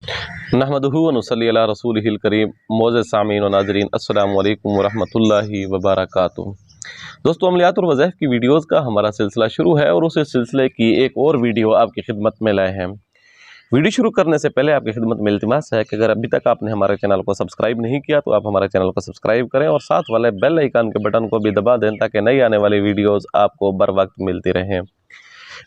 नहमदुहु व नुसल्ली अला रसूलिहिल करीम। मोअज़्ज़ज़ सामीन व नाज़रीन, अस्सलामु अलैकुम व रहमतुल्लाहि व बरकातुहू। दोस्तों, अमलियात और वज़ाइफ की वीडियोज़ का हमारा सिलसिला शुरू है और उस सिलसिले की एक और वीडियो आपकी खिदमत में लाए हैं। वीडियो शुरू करने से पहले आपकी खिदमत में इल्तिमास है कि अगर अभी तक आपने हमारे चैनल को सब्सक्राइब नहीं किया तो आप हमारे चैनल को सब्सक्राइब करें और साथ वाले बेल आइकन के बटन को भी दबा दें ताकि नई आने वाली वीडियोज़ आपको बर वक्त मिलती रहें।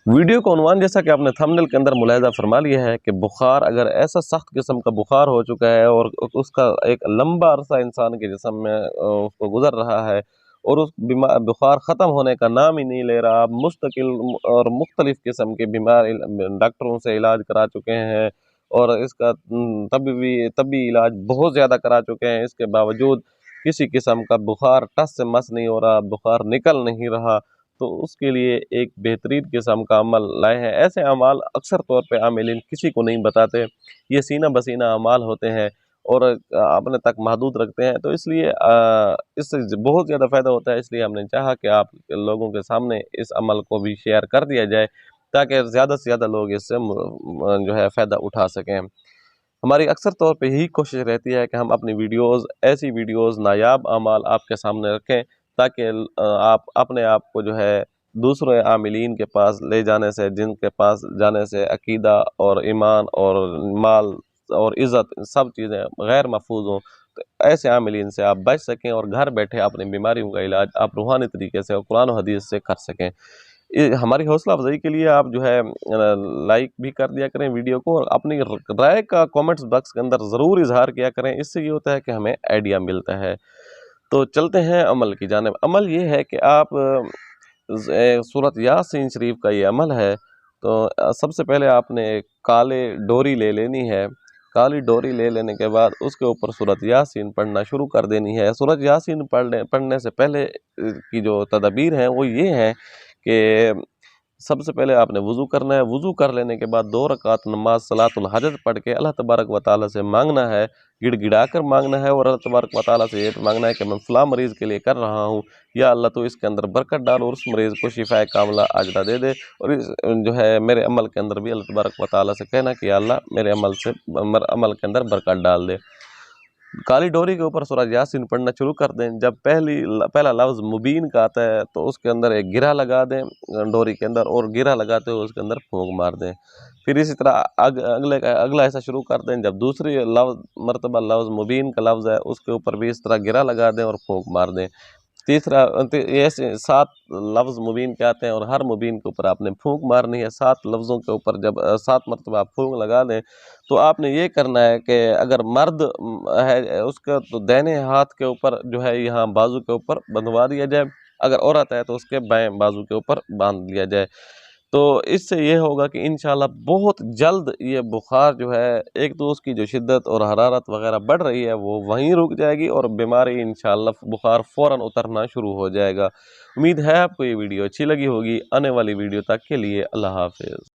वीडियो का उन्वान जैसा कि आपने थंबनेल के अंदर मुलाहिज़ा फरमा लिया है कि बुखार अगर ऐसा सख्त किस्म का बुखार हो चुका है और उसका एक लंबा अरसा इंसान के जिस्म में उसको गुजर रहा है और उस बुखार ख़त्म होने का नाम ही नहीं ले रहा, आप मुस्तकिल और मुख्तलिफ़ किस्म के बीमार डॉक्टरों से इलाज करा चुके हैं और इसका तबी इलाज बहुत ज़्यादा करा चुके हैं, इसके बावजूद किसी किस्म का बुखार टस से मस नहीं हो रहा, बुखार निकल नहीं रहा, तो उसके लिए एक बेहतरीन किस्म का अमल लाए हैं। ऐसे अमाल अक्सर तौर पे आमिलीन किसी को नहीं बताते, ये सीना बसीना अमाल होते हैं और अपने तक महदूद रखते हैं, तो इसलिए इससे बहुत ज़्यादा फ़ायदा होता है। इसलिए हमने चाहा कि आप लोगों के सामने इस अमल को भी शेयर कर दिया जाए ताकि ज़्यादा से ज़्यादा लोग इससे जो है फ़ायदा उठा सकें। हमारी अक्सर तौर पे यही कोशिश रहती है कि हम अपनी वीडियोज़, ऐसी वीडियोज़, नायाब अमाल आपके सामने रखें ताकि आप अपने आप को जो है दूसरे आमिलीन के पास ले जाने से, जिनके पास जाने से अकीदा और ईमान और माल और इज़्ज़त सब चीज़ें गैर महफूज हों, तो ऐसे आमिलीन से आप बच सकें और घर बैठे अपनी बीमारियों का इलाज आप रूहानी तरीके से और कुरान और हदीस से कर सकें। हमारी हौसला अफजाई के लिए आप जो है लाइक भी कर दिया करें वीडियो को और अपनी राय का कमेंट्स बॉक्स के अंदर ज़रूर इजहार किया करें। इससे ये होता है कि हमें आइडिया मिलता है। तो चलते हैं अमल की जानिब। अमल ये है कि आप सूरत यासीन शरीफ का ये अमल है। तो सबसे पहले आपने काले डोरी ले लेनी है। काली डोरी ले लेने के बाद उसके ऊपर सूरत यासीन पढ़ना शुरू कर देनी है। सूरत यासीन पढ़ने से पहले की जो तदबीर हैं वो ये हैं कि सबसे पहले आपने वज़ू करना है। वज़ू कर लेने के बाद 2 रकात नमाज सलातुल हाजत पढ़ के अल्लाह तबारक व तआला से मांगना है, गिड़गिड़ा कर मांगना है और अल्लाह तबारक व तआला से ये मांगना है कि मैं फ़लाँ मरीज़ के लिए कर रहा हूँ, या अल्लाह तो इसके अंदर बरकत डाल और उस मरीज़ को शिफ़ाए कामिला आजिला दे दे। और इस जो है मेरे अमल के अंदर भी अल्लाह तबारक व तआला से कहना कि या अल्लाह मेरे अमल के अंदर बरकत डाल दे। काली डोरी के ऊपर सूरह यासीन पढ़ना शुरू कर दें। जब पहला लफ्ज़ मुबीन का आता है तो उसके अंदर एक गिरा लगा दें डोरी के अंदर और गिरा लगाते हुए उसके अंदर फूंक मार दें। फिर इसी तरह अगला ऐसा शुरू कर दें। जब दूसरी मरतबा लफ्ज़ मुबीन का लफ्ज़ है उसके ऊपर भी इस तरह गिरा लगा दें और फूंक मार दें। तीसरा ऐसे 7 लफ्ज़ मुबीन के आते हैं और हर मुबीन के ऊपर आपने फूंक मारनी है। 7 लफ्ज़ों के ऊपर जब 7 मरतबा आप फूंक लगा दें तो आपने ये करना है कि अगर मर्द है उसका तो दाहिने हाथ के ऊपर जो है यहाँ बाजू के ऊपर बंधवा दिया जाए, अगर औरत है तो उसके बाएं बाजू के ऊपर बांध लिया जाए। तो इससे ये होगा कि इंशाल्लाह बहुत जल्द ये बुखार जो है, एक तो उसकी जो शिद्दत और हरारत वगैरह बढ़ रही है वो वहीं रुक जाएगी और बीमारी इंशाल्लाह बुखार फ़ौरन उतरना शुरू हो जाएगा। उम्मीद है आपको ये वीडियो अच्छी लगी होगी। आने वाली वीडियो तक के लिए अल्लाह हाफ़िज़।